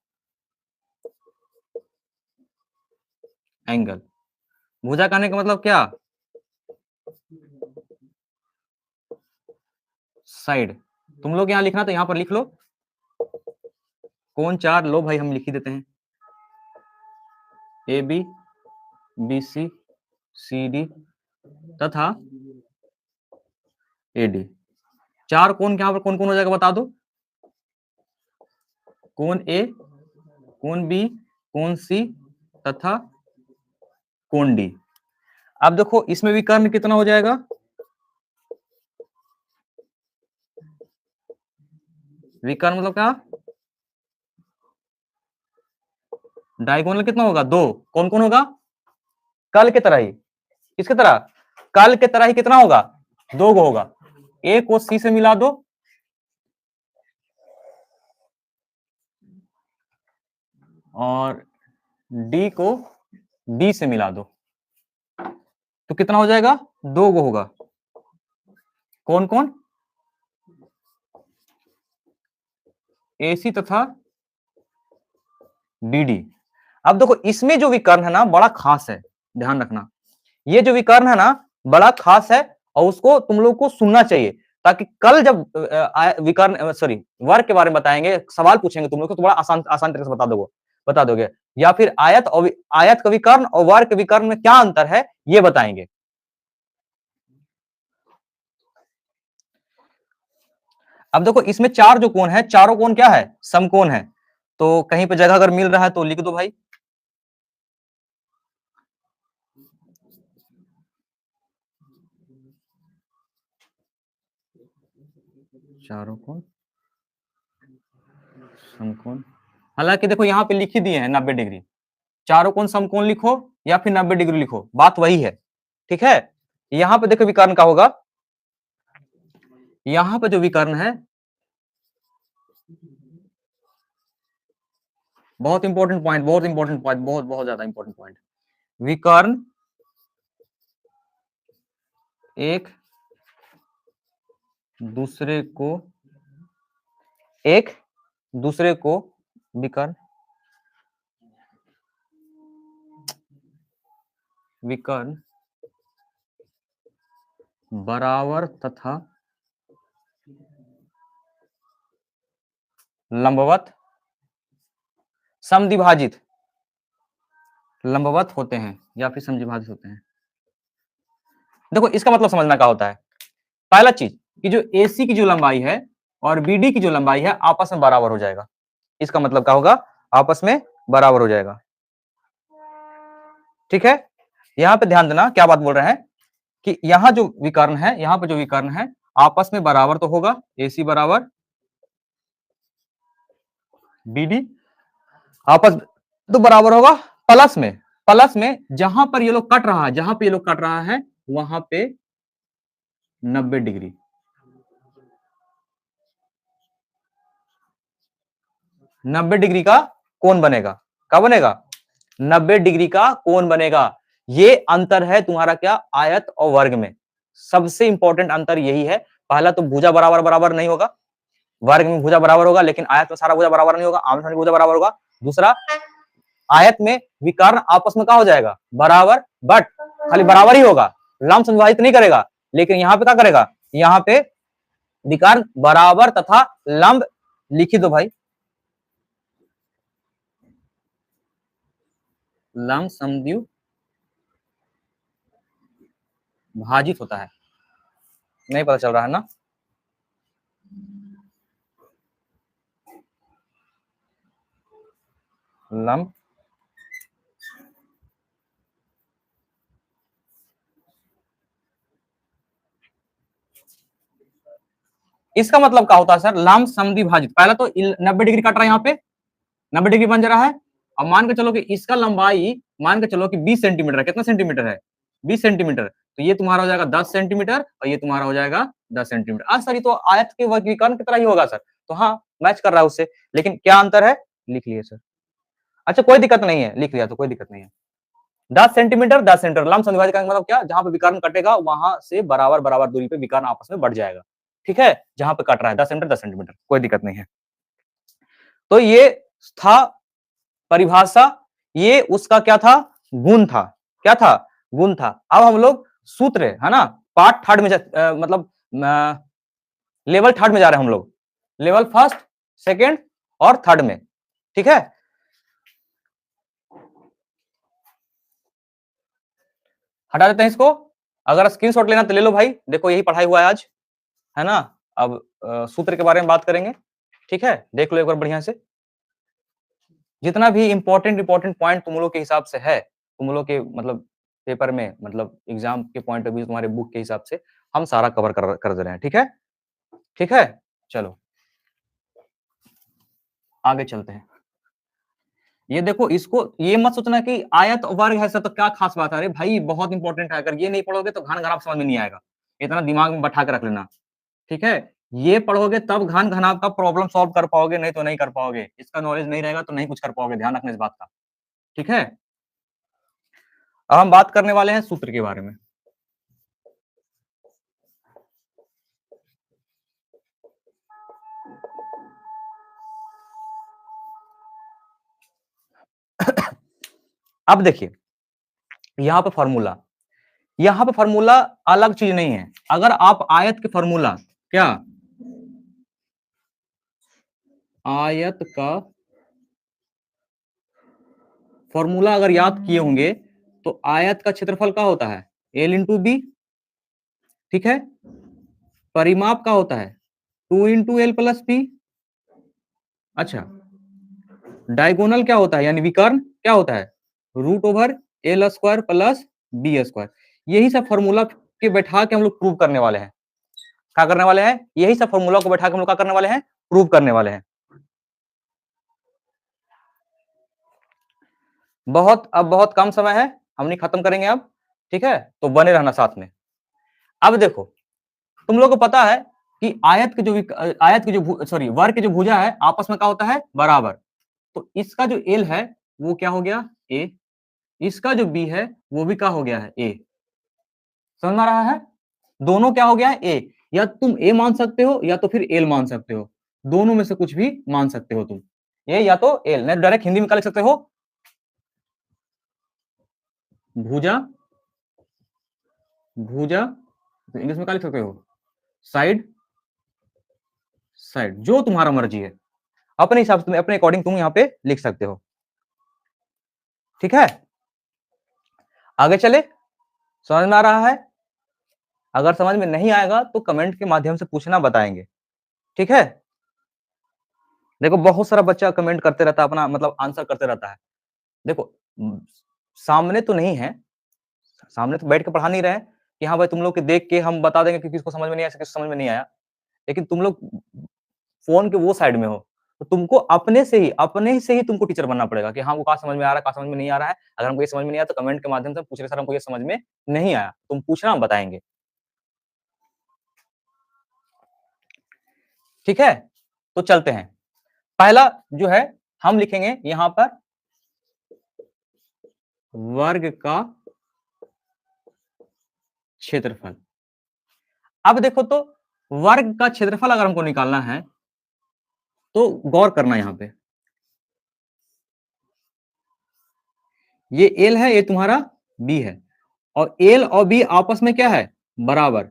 एंगल। भुजा करने का मतलब क्या? साइड। तुम लोग यहां लिखना तो यहां पर लिख लो। कौन 4 लो भाई, हम लिख ही देते हैं। A B, B C, C D तथा ए डी। 4 कोण यहां पर कौन कौन हो जाएगा बता दो। कोण ए, कोण बी, कोण सी तथा कोण डी। अब देखो इसमें विकर्ण कितना हो जाएगा? विकर्ण मतलब क्या? डायगोनल कितना होगा? 2। कौन कौन होगा? कल की तरह ही। किसकी तरह? कल की तरह ही कितना होगा? 2 गो होगा। ए को सी से मिला दो और डी को बी से मिला दो, तो कितना हो जाएगा? 2 गो होगा। कौन कौन? एसी तथा बीडी। अब देखो इसमें जो विकर्ण है ना बड़ा खास है, ध्यान रखना। ये जो विकर्ण है ना बड़ा खास है और उसको तुम लोग को सुनना चाहिए, ताकि कल जब विकर्ण सॉरी वर्ग के बारे में बताएंगे, सवाल पूछेंगे तुम लोग को, तो बड़ा आसान आसान तरीके से बता दोगे। या फिर आयत का विकर्ण और वर्ग के विकर्ण में क्या अंतर है ये बताएंगे। अब देखो इसमें 4 जो कोण है, चारों कोण क्या है? समकोण है। तो कहीं पे जगह अगर मिल रहा है तो लिख दो भाई। चारों कोण समकोण। हालांकि देखो यहाँ पे लिख ही दिए हैं 90 डिग्री। चारों कोण समकोण लिखो या फिर 90 डिग्री लिखो, बात वही है, ठीक है? यहां पे देखो विकर्ण का होगा, यहां पे जो विकर्ण है बहुत इंपॉर्टेंट पॉइंट, बहुत इंपॉर्टेंट पॉइंट, बहुत बहुत ज्यादा इंपॉर्टेंट पॉइंट। विकर्ण एक दूसरे को विकर्ण बराबर तथा लंबवत समद्विभाजित, लंबवत होते हैं या फिर समद्विभाजित होते हैं। देखो इसका मतलब समझना क्या होता है। पहला चीज कि जो AC की जो लंबाई है और BD की जो लंबाई है आपस में बराबर हो जाएगा। इसका मतलब क्या होगा? आपस में बराबर हो जाएगा, ठीक है? यहां पे ध्यान देना क्या बात बोल रहे हैं कि यहां जो विकर्ण है, यहां पे जो विकर्ण है आपस में बराबर तो होगा। AC बराबर BD आपस तो बराबर होगा। प्लस में जहां पर ये लोग कट रहा है, जहां पे ये लोग कट रहा है वहां पे 90 डिग्री। नब्बे डिग्री का कोण बनेगा। क्या बनेगा? 90 डिग्री का कोण बनेगा। ये अंतर है तुम्हारा क्या? आयत और वर्ग में सबसे इंपॉर्टेंट अंतर यही है। पहला तो भुजा बराबर बराबर नहीं होगा, वर्ग में भुजा बराबर होगा लेकिन आयत में सारा भुजा बराबर नहीं होगा, आमने सामने भुजा बराबर होगा। दूसरा आयत में विकर्ण आपस में क्या हो जाएगा, बराबर, बट खाली बराबर ही होगा, लंब विभाजित नहीं करेगा। लेकिन यहाँ पे क्या करेगा, यहाँ पे विकर्ण बराबर तथा लंब लिखी दो भाई, लंब समद्विभाजित भाजित होता है। नहीं पता चल रहा है ना, लंब इसका मतलब क्या होता है सर, लंब समद्विभाजित, पहला तो 90 डिग्री कट रहा है, यहाँ पे 90 डिग्री बन जा रहा है। अब मान के चलो कि इसका लंबाई मान के चलो कि 20 सेंटीमीटर है, कितना सेंटीमीटर है, 20 सेंटीमीटर, तो ये तुम्हारा हो जाएगा 10 सेंटीमीटर और ये तुम्हारा हो जाएगा 10 सेंटीमीटर। आज सर ये तो आयत के विकर्ण की तरह ही होगा सर, तो हाँ मैच कर रहा है उससे, लेकिन क्या अंतर है, लिख लिए सर। अच्छा कोई दिक्कत नहीं है, लिख लिया तो कोई दिक्कत नहीं है। 10 सेंटीमीटर 10 सेंटीमीटर, लंब समद्विभाजित का मतलब क्या, जहां पे विकर्ण कटेगा वहां से बराबर बराबर दूरी पे विकर्ण आपस में बढ़ जाएगा, ठीक है, जहां पे कट रहा है 10 सेंटीमीटर 10 सेंटीमीटर, कोई दिक्कत नहीं है। तो ये था परिभाषा, ये उसका क्या था, गुण था, क्या था, गुण था। अब हम लोग सूत्र है ना, पार्ट थर्ड में मतलब लेवल थर्ड में जा रहे हैं हम लोग, लेवल फर्स्ट सेकेंड और थर्ड में, ठीक है। हटा देते हैं इसको, अगर स्क्रीनशॉट लेना तो ले लो भाई, देखो यही पढ़ाई हुआ है आज, है ना। अब सूत्र के बारे में बात करेंगे, ठीक है, देख लो एक बार बढ़िया से, जितना भी इंपॉर्टेंट पॉइंट तुम लोग के हिसाब से है, तुम लोग के मतलब पेपर में, मतलब एग्जाम के पॉइंट ऑफ व्यू, तुम्हारे बुक के हिसाब से हम सारा कवर कर दे रहे हैं, ठीक है, ठीक है। चलो आगे चलते हैं। ये देखो, इसको ये मत सोचना कि आयत वर्ग है सर तो क्या खास बात है, अरे भाई बहुत इंपॉर्टेंट है, अगर ये नहीं पढ़ोगे तो घन घनाभ समझ में नहीं आएगा, इतना दिमाग में बैठा के रख लेना, ठीक है। ये पढ़ोगे तब घन घनाभ का प्रॉब्लम सॉल्व कर पाओगे, नहीं तो नहीं कर पाओगे, इसका नॉलेज नहीं रहेगा तो नहीं कुछ कर पाओगे, ध्यान रखना इस बात का, ठीक है। अब हम बात करने वाले हैं सूत्र के बारे में। अब देखिए यहां पे फॉर्मूला अलग चीज नहीं है। अगर आप आयत के फॉर्मूला, क्या आयत का फॉर्मूला अगर याद किए होंगे तो आयत का क्षेत्रफल क्या होता है, एल इंटू बी, ठीक है। परिमाप का होता है 2 इंटू एल प्लस बी। अच्छा, डायगोनल क्या होता है, यानी विकर्ण क्या होता है, root over L square plus B square. यही सब फॉर्मूला के बैठा के हम लोग प्रूव करने वाले हैं, क्या करने वाले हैं, यही सब फॉर्मूला को बैठा के हम लोग क्या करने वाले हैं, प्रूव करने वाले हैं। अब बहुत कम समय है, हम नहीं खत्म करेंगे अब, ठीक है, तो बने रहना साथ में। अब देखो तुम लोग को पता है कि वर्ग की जो भुजा है आपस में क्या होता है, बराबर। तो इसका जो एल है वो क्या हो गया, ए, इसका जो बी है वो भी क्या हो गया है, ए। समझ में आ रहा है, दोनों क्या हो गया है, ए। या तुम ए मान सकते हो या तो फिर एल मान सकते हो, दोनों में से कुछ भी मान सकते हो तुम, ए या तो एल, नहीं डायरेक्ट हिंदी में क्या लिख सकते हो, भुजा, भुजा, तो इंग्लिश में क्या लिख सकते हो, साइड, साइड, जो तुम्हारा मर्जी है, अपने हिसाब से अपने अकॉर्डिंग तुम यहां पे लिख सकते हो, ठीक है। आगे चले, समझ में आ रहा है, अगर समझ में नहीं आएगा तो कमेंट के माध्यम से पूछना, बताएंगे, ठीक है। देखो बहुत सारा बच्चा कमेंट करते रहता है, अपना मतलब आंसर करते रहता है। देखो सामने तो नहीं है, सामने तो बैठ के पढ़ा नहीं रहे हैं कि हाँ भाई तुम लोग के देख के हम बता देंगे कि किसको समझ में नहीं आया, किसको समझ में नहीं आया, लेकिन तुम लोग फोन के वो साइड में हो, तो तुमको अपने से ही तुमको टीचर बनना पड़ेगा कि हाँ वो कहा समझ में आ रहा है, कहा समझ में नहीं आ रहा है। अगर हमको ये समझ में नहीं आया तो कमेंट के माध्यम से पूछ रहे, सर हमको ये समझ में नहीं आया, तुम पूछना, हम बताएंगे, ठीक है। तो चलते हैं, पहला जो है हम लिखेंगे यहां पर वर्ग का क्षेत्रफल। अब देखो तो वर्ग का क्षेत्रफल अगर हमको निकालना है तो गौर करना यहां पे, ये एल है, ये तुम्हारा बी है, और एल और बी आपस में क्या है, बराबर।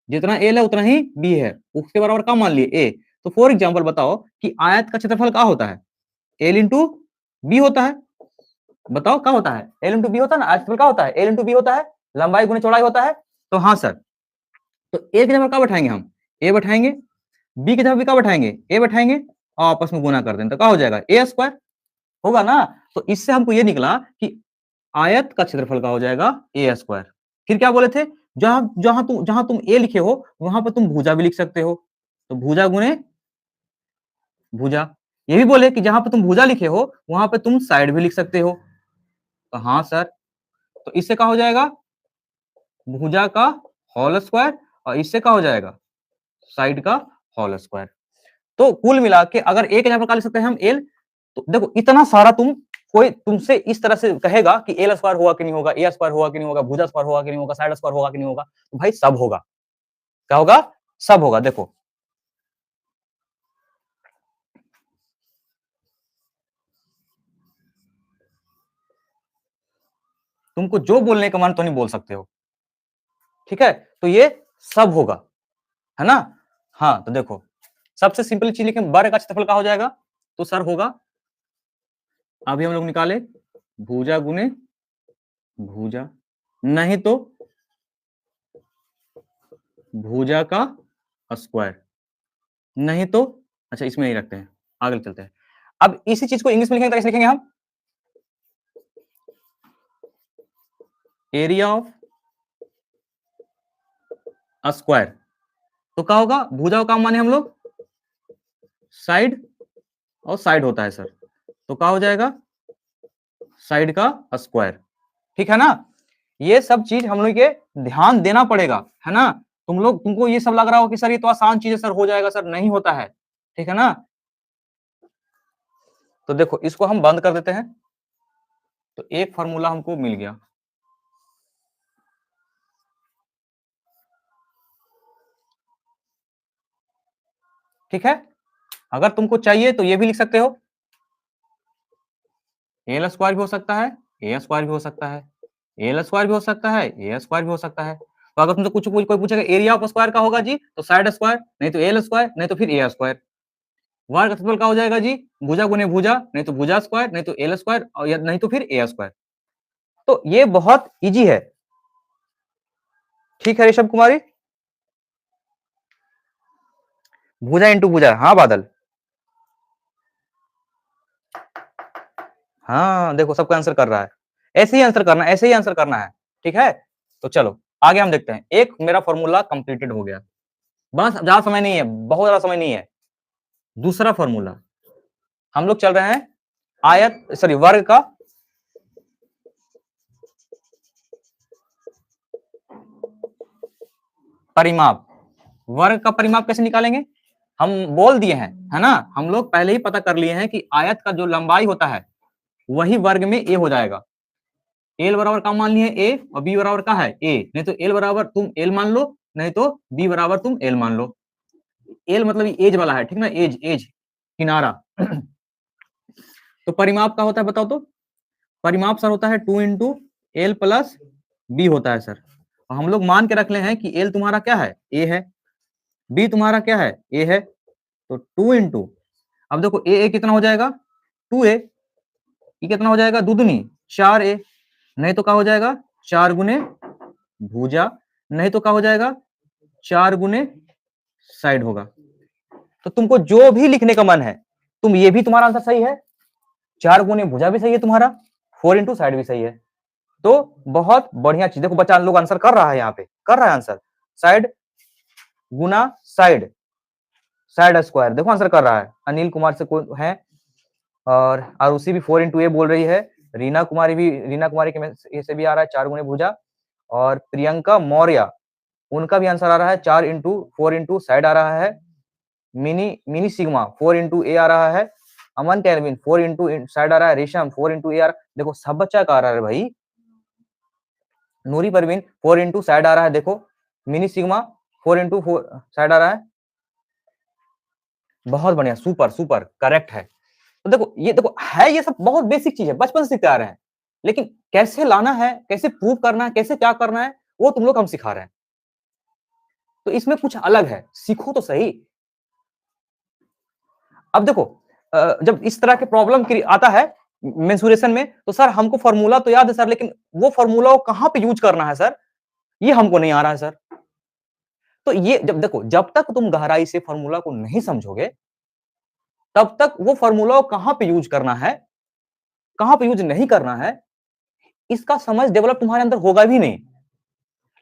जितना एल है उतना ही बी है, उसके बराबर क्या मान लिए, ए। तो फॉर एग्जाम्पल बताओ कि आयत का क्षेत्रफल क्या होता है, एल इंटू बी होता है। बताओ क्या होता है, एल इंटू बी होता है ना, आयत क्या होता है, एल इंटू बी होता है, लंबाई गुने चौड़ाई होता है। तो हाँ सर, तो ए की जगह क्या बैठाएंगे हम, ए बैठाएंगे, बी की जगह भी क्या बैठाएंगे, ए बैठाएंगे, और आपस में गुना कर देंगे तो क्या हो जाएगा, ए स्क्वायर होगा ना। तो इससे हमको ये निकला कि आयत का क्षेत्रफल का हो जाएगा ए स्क्वायर। फिर क्या बोले थे, जहां तुम ए लिखे हो वहां पर तुम भुजा भी लिख सकते हो, तो भुजा गुने भुजा। ये भी बोले कि जहां पर तुम भुजा लिखे हो वहां पर तुम साइड भी लिख सकते हो, तो हाँ सर। तो इससे क्या हो जाएगा, भुजा का होल स्क्वायर, और इससे क्या हो जाएगा, साइड का होल स्क्वायर। तो कुल मिला के अगर एक एग्जाम्पल का ले सकते हैं हम एल, तो देखो इतना सारा कोई तुमसे इस तरह से कहेगा कि एल स्क्वायर होगा कि नहीं होगा, ए स्क्वायर होगा कि नहीं होगा, भुजा स्क्वायर होगा कि नहीं होगा, साइड स्क्वायर होगा कि नहीं होगा, तो भाई सब होगा। क्या होगा, सब होगा। देखो तुमको जो बोलने का मन तो नहीं बोल सकते हो, ठीक है, तो ये सब होगा, है ना। हाँ तो देखो सबसे सिंपल चीज लिखें, वर्ग का क्षेत्रफल का हो जाएगा, तो सर होगा, अभी हम लोग निकाले भुजा गुने भुजा, नहीं तो भुजा का स्क्वायर, नहीं तो, अच्छा इसमें नहीं रखते हैं, आगे चलते हैं। अब इसी चीज को इंग्लिश में लिखेंगे तो कैसे लिखेंगे हम, एरिया ऑफ स्क्वायर। तो क्या होगा, भुजा का काम माने हम लोग साइड, और साइड होता है सर, तो क्या हो जाएगा, साइड का स्क्वायर, ठीक है ना। ये सब चीज हम लोग के ध्यान देना पड़ेगा, है ना। तुमको ये सब लग रहा हो कि सर ये तो आसान चीज है सर, हो जाएगा सर, नहीं होता है, ठीक है ना। तो देखो इसको हम बंद कर देते हैं, तो एक फॉर्मूला हमको मिल गया, ठीक है। अगर तुमको चाहिए तो ये भी लिख सकते हो, एल स्क्वायर भी हो सकता है, ए स्क्वायर भी हो सकता है, एल स्क्वायर भी हो सकता है, ए स्क्वायर भी हो सकता है। तो अगर तुमसे कुछ कोई पूछेगा एरिया ऑफ स्क्वायर का होगा जी, तो साइड स्क्वायर, नहीं तो एल स्क्वायर, नहीं तो फिर ए स्क्वायर। वर्ग का क्षेत्रफल का हो जाएगा जी, भुजा गुने भुजा, नहीं तो भुजा स्क्वायर, नहीं तो एल स्क्वायर, और या नहीं तो फिर ए स्क्वायर। तो ये बहुत इजी है, ठीक है ऋषभ कुमारी। भुजा इंटू भुजा, हाँ बादल, हाँ देखो सबका आंसर कर रहा है, ऐसे ही आंसर करना है, ऐसे ही आंसर करना है, ठीक है। तो चलो आगे हम देखते हैं, एक मेरा फॉर्मूला कंप्लीटेड हो गया, बस ज्यादा समय नहीं है, बहुत ज्यादा समय नहीं है। दूसरा फॉर्मूला हम लोग चल रहे हैं, आयत सॉरी वर्ग का परिमाप। वर्ग का परिमाप कैसे निकालेंगे, हम बोल दिए हैं, है ना, हम लोग पहले ही पता कर लिए हैं कि आयत का जो लंबाई होता है वही वर्ग में ए हो जाएगा। एल बराबर का मान लिए ए, और बी बराबर का है ए, नहीं तो एल बराबर तुम एल मान लो, नहीं तो बी बराबर तुम एल मान लो। एल मतलब एज वाला है, ठीक ना, एज एज किनारा। तो परिमाप का होता है बताओ तो, परिमाप सर होता है 2 इंटू एल प्लस बी होता है सर। और हम लोग मान के रख ले हैं कि एल तुम्हारा क्या है, ए है, बी तुम्हारा क्या है, ए है, तो 2 इंटू, अब देखो ए कितना हो जाएगा, 2a, ये कितना हो जाएगा, दूदनी 4a, नहीं तो क्या हो जाएगा 4 गुने भुजा, नहीं तो क्या हो जाएगा 4 गुने साइड होगा। तो तुमको जो भी लिखने का मन है, तुम ये भी तुम्हारा आंसर सही है, 4 गुने भुजा भी सही है तुम्हारा, 4 इंटू साइड भी सही है। तो बहुत बढ़िया चीज, देखो बच्चा लोग आंसर कर रहा है, यहाँ पे कर रहा है आंसर, साइड गुना साइड, साइड स्क्वायर, देखो आंसर कर रहा है। अनिल कुमार से कोई है, और आरुषि भी 4 इंटू ए बोल रही है, रीना कुमारी के से भी आ रहा है 4 गुने भुजा, और प्रियंका मौर्य उनका भी आंसर आ रहा है 4 इंटू 4 इंटू साइड आ रहा है। मिनी मिनी सिग्मा 4 इंटू ए आ रहा है। अमन कैलविन 4 इंटू साइड आ रहा है। रेशम 4 इंटू ए आ रहा है। देखो सब बच्चा का आ रहा है भाई। नूरी परवीन 4 इंटू साइड आ रहा है, देखो मिनी सिग्मा 4 इंटू साइड आ रहा है। बहुत बढ़िया, सुपर सुपर करेक्ट है। तो देखो ये देखो है, ये सब बहुत बेसिक चीज है, बचपन से सीखते आ रहे हैं। लेकिन कैसे लाना है, कैसे प्रूव करना है, कैसे क्या करना है, वो तुम लोग हम सिखा रहे हैं। तो इसमें कुछ अलग है, सीखो तो सही। अब देखो जब इस तरह के प्रॉब्लम आता है मेंसुरेशन में, तो सर हमको फॉर्मूला तो याद है सर, लेकिन वो फॉर्मूला को कहां पे यूज करना है सर, ये हमको नहीं आ रहा है सर। तो ये जब देखो, जब तक तुम गहराई से फॉर्मूला को नहीं समझोगे, तब तक वो फॉर्मूला को कहां पे यूज करना है, कहां पे यूज नहीं करना है, इसका समझ डेवलप तुम्हारे अंदर होगा भी नहीं।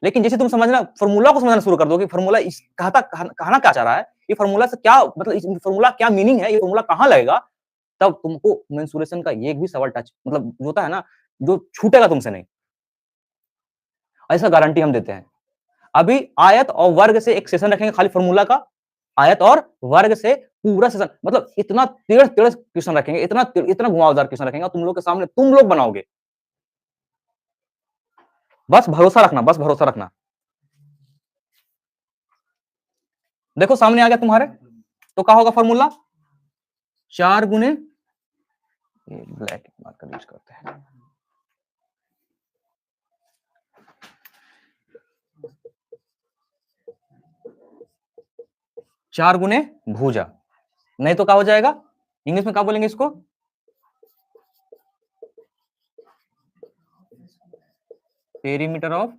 लेकिन जैसे तुम समझना, फॉर्मूला को समझना शुरू कर दो कि फॉर्मूला इस कहना क्या चाह रहा है, ये फॉर्मूला से क्या मतलब, इस फॉर्मूला क्या मीनिंग है, ये फॉर्मूला कहां लगेगा, तब तुमको मेंसुरेशन का एक भी सवाल टच मतलब होता है ना, जो छूटेगा तुमसे नहीं। ऐसा गारंटी हम देते हैं। अभी आयत और वर्ग से एक सेशन रखेंगे खाली फॉर्मूला का, आयत और वर्ग से पूरा सेशन, मतलब इतना टेढ़ टेढ़ क्वेश्चन रखेंगे, इतना घुमावदार क्वेश्चन रखेंगे, तुम लोग के सामने तुम लोग बनाओगे। बस भरोसा रखना, बस भरोसा रखना। देखो सामने आ गया तुम्हारे, तो क्या होगा फॉर्मूला, 4 गुने, ब्लैक मार्कर यूज करते हैं, 4 गुने भुजा, नहीं तो क्या हो जाएगा, इंग्लिश में क्या बोलेंगे इसको, पेरीमीटर ऑफ,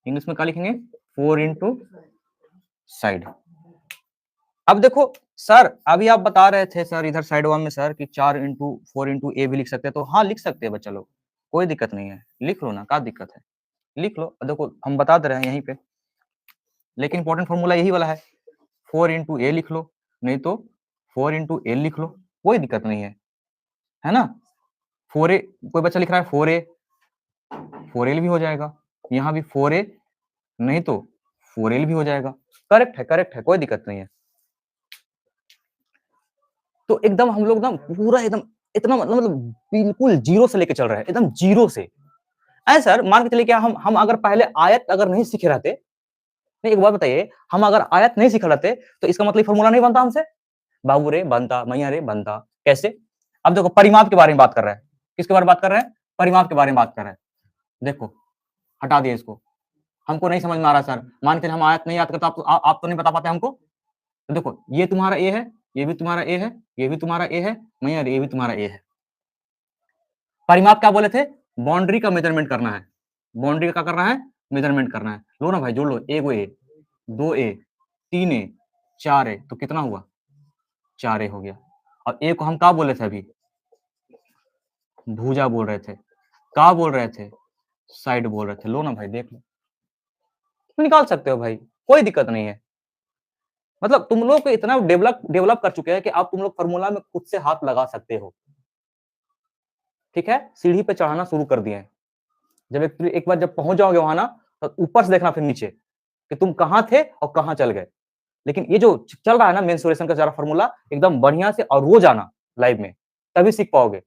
इंग्लिश में क्या लिखेंगे, 4 इंटू साइड। अब देखो सर, अभी आप बता रहे थे सर इधर साइड वन में सर कि 4 इंटू 4 इंटू ए भी लिख सकते हैं, तो हाँ लिख सकते हैं बच्चा लोग, कोई दिक्कत नहीं है, लिख लो ना, क्या दिक्कत है, लिख लो। देखो हम बता दे रहे हैं यहीं पे, लेकिन इंपॉर्टेंट फॉर्मूला यही वाला है, 4 इंटू ए लिख लो, नहीं तो 4 इंटू एल लिख लो, कोई दिक्कत नहीं है ना। 4a, कोई बच्चा लिख रहा है 4a, 4l भी हो जाएगा, यहाँ भी 4a, नहीं तो 4l भी हो जाएगा, करेक्ट है, करेक्ट है, कोई दिक्कत नहीं है। तो एकदम हम लोग ना पूरा एकदम इतना मतलब बिल्कुल जीरो से लेके चल रहे हैं, एकदम जीरो से। ऐ सर मान के चलिए क्या हम अगर पहले आयत अगर नहीं सीखे रहते, नहीं एक बात बताइए, हम अगर आयत नहीं सीखे रहते तो इसका मतलब फॉर्मूला नहीं बनता हमसे, बाबू रे बनता, मैया रे बनता, कैसे। अब देखो परिमाप के बारे में बात कर रहे हैं, किसके बारे में बात कर रहे हैं, परिमाप के बारे में बात कर रहे हैं। देखो हटा दिए इसको, हमको नहीं समझ में आ रहा सर, मान के हम आयत नहीं याद करते, आप तो नहीं बता पाते हमको। तो देखो ये तुम्हारा ए है, ये भी तुम्हारा ए है, ये भी तुम्हारा ए है, मैया ये भी तुम्हारा ए है। परिमाप क्या बोले थे, बाउंड्री का मेजरमेंट करना है, बाउंड्री का क्या करना है, मेजरमेंट करना है। लो ना भाई जोड़ लो, ए को ए, 2a, 3a, 4a, तो कितना हुआ, 4a हो गया। और ए को हम क्या बोले थे अभी, भुजा बोल रहे थे, क्या बोल रहे थे, साइड बोल रहे थे। लो ना भाई देख लो, निकाल सकते हो भाई, कोई दिक्कत नहीं है। मतलब तुम लोग को इतना डेवलप कर चुके हैं कि आप तुम लोग फार्मूला में खुद से हाथ लगा सकते हो, ठीक है, सीढ़ी पे चढ़ाना शुरू कर दिए हैं। जब एक बार जब पहुंच जाओगे वहां ना, तो ऊपर से देखना फिर नीचे कि तुम कहां थे और कहां चल गए। लेकिन ये जो चल रहा है ना मेंसुरेशन का सारा फार्मूला, एकदम बढ़िया से और रोज आना लाइव में, तभी सीख पाओगे,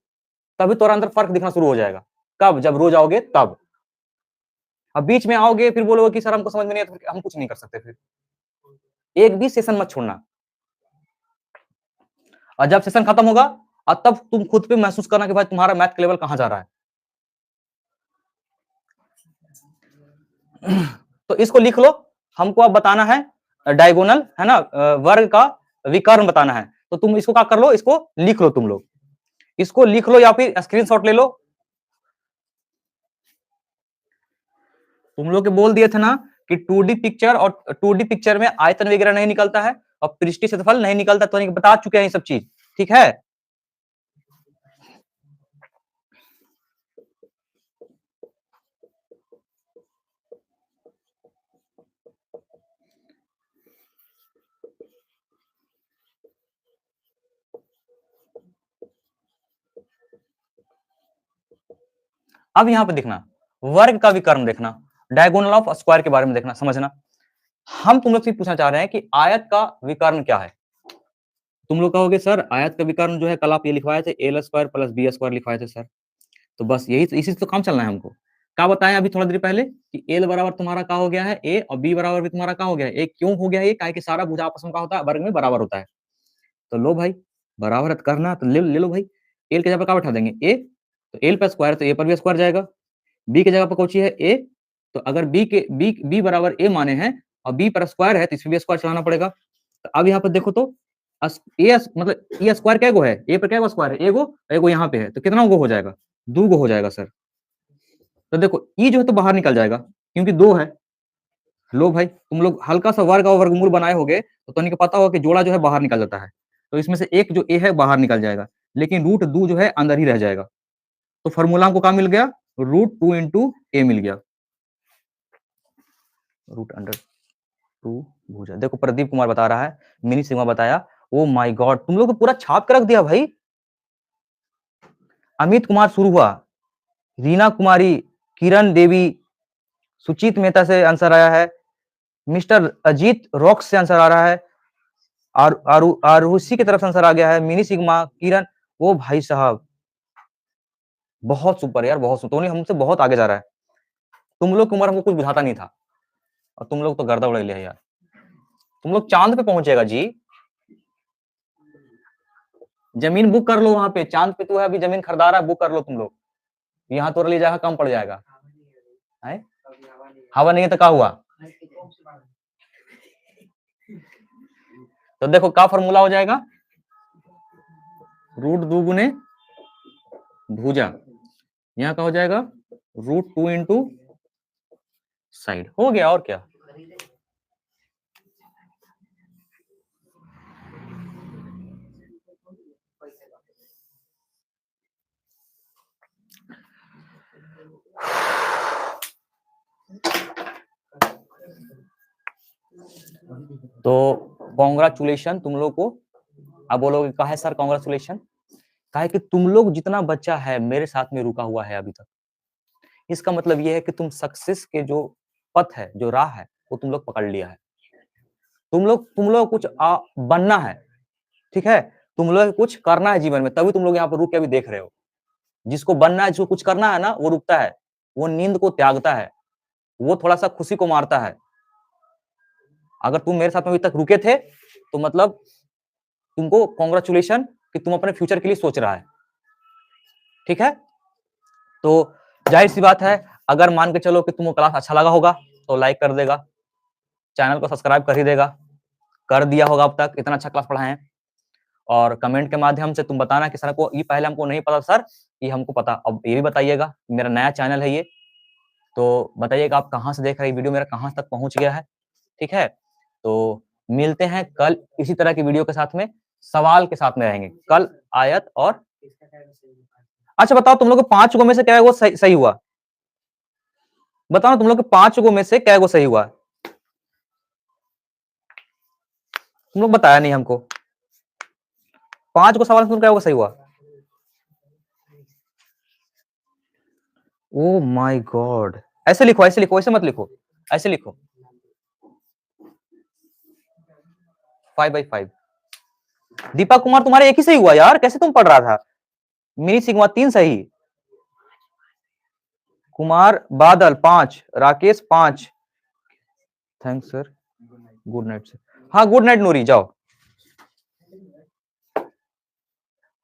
तभी तुम्हारे अंदर फर्क दिखना शुरू हो जाएगा। कब, जब रोज आओगे तब। अब बीच में आओगे फिर बोलोगे कि सर हमको समझ में नहीं आता, हम कुछ नहीं कर सकते। फिर एक भी सेशन मत छोड़ना, और जब सेशन खत्म होगा और तब तुम खुद पे महसूस करना कि भाई तुम्हारा मैथ का लेवल कहां जा रहा है। तो इसको लिख लो, हमको अब बताना है डायगोनल, है ना, वर्ग का विकर्ण बताना है। तो तुम इसको क्या कर लो, इसको लिख लो, तुम लोग इसको लिख लो या फिर स्क्रीनशॉट ले लो। तुम लोग के बोल दिए थे ना कि 2D पिक्चर, और 2D पिक्चर में आयतन वगैरह नहीं निकलता है और पृष्ठीय क्षेत्रफल नहीं निकलता, तो बता चुके हैं ये सब चीज, ठीक है। अब यहां पे देखना, वर्ग का विकर्ण देखना, डायगोनल ऑफ स्क्वायर के बारे में देखना, समझना। हम तुम लोग से पूछना चाह रहे हैं कि आयत का विकर्ण क्या है। तुम लोग कहोगे सर आयत का विकर्ण जो है, कल आप ये लिखवाए थे L square plus B square लिखवाए थे सर। तो बस यही इसी से तो काम चलना है हमको। क्या बताया अभी थोड़ा देर पहले कि एल बराबर तुम्हारा क्या हो गया है, ए, और बी बराबर भी तुम्हारा क्या हो गया है, ए। क्यों हो गया है ये, काहे कि सारा भुजा आपस में क्या होता है, वर्ग में बराबर होता है। तो लो भाई, बराबर करना तो ले लो भाई। एल की जगह पर क्या बैठा देंगे ए, तो एल पर स्क्वायर तो ए पर भी स्क्वायर जाएगा। बी की जगह पर कौन सी है ए, तो अगर बी बराबर ए माने हैं और बी पर स्क्वायर है तो इसमें भी स्क्वायर चलाना पड़ेगा। तो अब यहाँ पर देखो तो ए मतलब ये स्क्वायर क्या गो है, ए पर क्या स्क्वायर है, एगो यहाँ पे है, तो कितना गो हो जाएगा, 2 गो हो जाएगा सर। तो देखो ई जो है तो बाहर निकल जाएगा क्योंकि 2 है। लो भाई तुम लोग हल्का सा वर्ग और वर्गमूल बनाए होगे तो तुमको पता होगा कि जोड़ा जो है बाहर निकल जाता है, तो इसमें से एक जो ए है बाहर निकल जाएगा, लेकिन रूट 2 जो है अंदर ही रह जाएगा। तो फॉर्मूला हमको क्या मिल गया, √2 इंटू ए मिल गया, √2 भुजा। देखो प्रदीप कुमार बता रहा है, मिनी सिग्मा बताया। ओ माय गॉड, तुम लोग तो पूरा छाप के रख दिया भाई। अमित कुमार शुरू हुआ, रीना कुमारी, किरण देवी, सुचित मेहता से आंसर आया है, मिस्टर अजीत रॉक्स से आंसर आ रहा है, आरुषि की तरफ से आंसर आ गया है, मिनी सिग्मा, किरण। ओ भाई साहब बहुत सुपर यार, बहुत सुपर, हमसे बहुत आगे जा रहा है। तुम लोग की उम्र हमको कुछ बुझाता नहीं था और तुम लोग तो गर्दा उड़ा लिया यार, तुम लोग चांद पे पहुंचेगा जी। जमीन बुक कर लो वहां पे, चांद पे तो है, अभी जमीन खरीदा रहा है, बुक कर लो तुम लोग, यहाँ तो ले जाएगा कम पड़ जाएगा है? हवा नहीं है तो क्या हुआ, तो देखो क्या फॉर्मूला हो जाएगा, √2 गुने भुजा, यहाँ का हो जाएगा √2 इंटू साइड, हो गया और क्या। तो कॉन्ग्रेचुलेशन तुम लोग को। अब बोलोगे कहा है सर कॉन्ग्रेचुलेशन, कहा है कि तुम लोग जितना बच्चा है मेरे साथ में रुका हुआ है अभी तक, इसका मतलब यह है कि तुम सक्सेस के जो पथ है, जो राह है, वो तुम लोग पकड़ लिया है। तुम लोग कुछ बनना है, ठीक है, तुम लोग कुछ करना है जीवन में, तभी तुम लोग यहाँ पर रुक के अभी देख रहे हो। जिसको बनना है, जिसको कुछ करना है ना, वो रुकता है, वो नींद को त्यागता है, वो थोड़ा सा खुशी को मारता है। अगर तुम मेरे साथ में अभी तक रुके थे तो मतलब तुमको कॉन्ग्रेचुलेशन कि तुम अपने फ्यूचर के लिए सोच रहा है, ठीक है। तो जाहिर सी बात है, अगर मान के चलो कि तुमको क्लास अच्छा लगा होगा तो लाइक कर देगा, चैनल को सब्सक्राइब कर ही देगा, कर दिया होगा अब तक, इतना अच्छा क्लास पढ़ाए हैं। और कमेंट के माध्यम से तुम बताना कि सर को ये पहले हमको नहीं पता सर, ये हमको पता, अब ये भी बताइएगा, मेरा नया चैनल है ये, तो बताइएगा आप कहाँ से देख रहे हैं वीडियो, मेरा कहाँ तक पहुंच गया है, ठीक है। तो मिलते हैं कल इसी तरह की वीडियो के साथ में, सवाल के साथ में रहेंगे कल, आयत और अच्छा बताओ तुम लोग 5 गो में से क्या वो सही हुआ, बताओ तुम लोग 5 गो में से क्या वो सही हुआ, तुम लोग बताया नहीं हमको, 5 गो सवाल तुम क्या वो सही हुआ। ओ माय गॉड, ऐसे लिखो, ऐसे लिखो, ऐसे मत लिखो, ऐसे लिखो 5/5। दीपक कुमार तुम्हारे एक ही सही हुआ यार, कैसे तुम पढ़ रहा था, मिनी सिग्मा 3 सही, कुमार बादल 5, Rakesh 5, thanks sir, good night sir, हाँ गुड नाइट नूरी, जाओ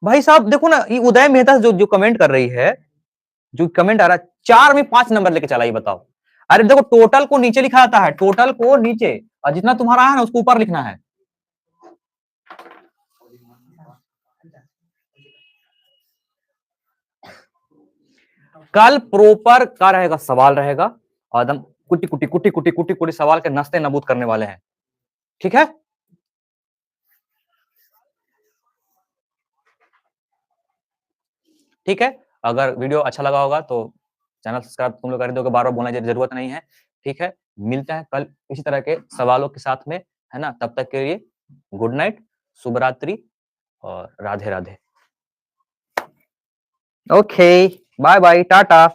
भाई साहब। देखो ना ये उदय मेहता जो कमेंट कर रही है, जो कमेंट आ रहा है 4 में 5 नंबर लेके चला, ये बताओ। अरे देखो टोटल को नीचे लिखा जाता है, टोटल को नीचे, और जितना तुम्हारा है ना उसको ऊपर लिखना है। कल प्रॉपर का रहेगा, सवाल रहेगा, और एकदम कुटी कुटी कुटी कुटी कुटी कुटी सवाल के नस्ते नबूद करने वाले हैं, ठीक है। ठीक है, अगर वीडियो अच्छा लगा होगा तो चैनल सब्सक्राइब तुम लोग कर दोगे, बार बार बोलने की जरूरत नहीं है, ठीक है। मिलते हैं कल इसी तरह के सवालों के साथ में, है ना, तब तक के लिए गुड नाइट, शुभ रात्रि और Radhe Radhe. Okay, bye bye, Tata.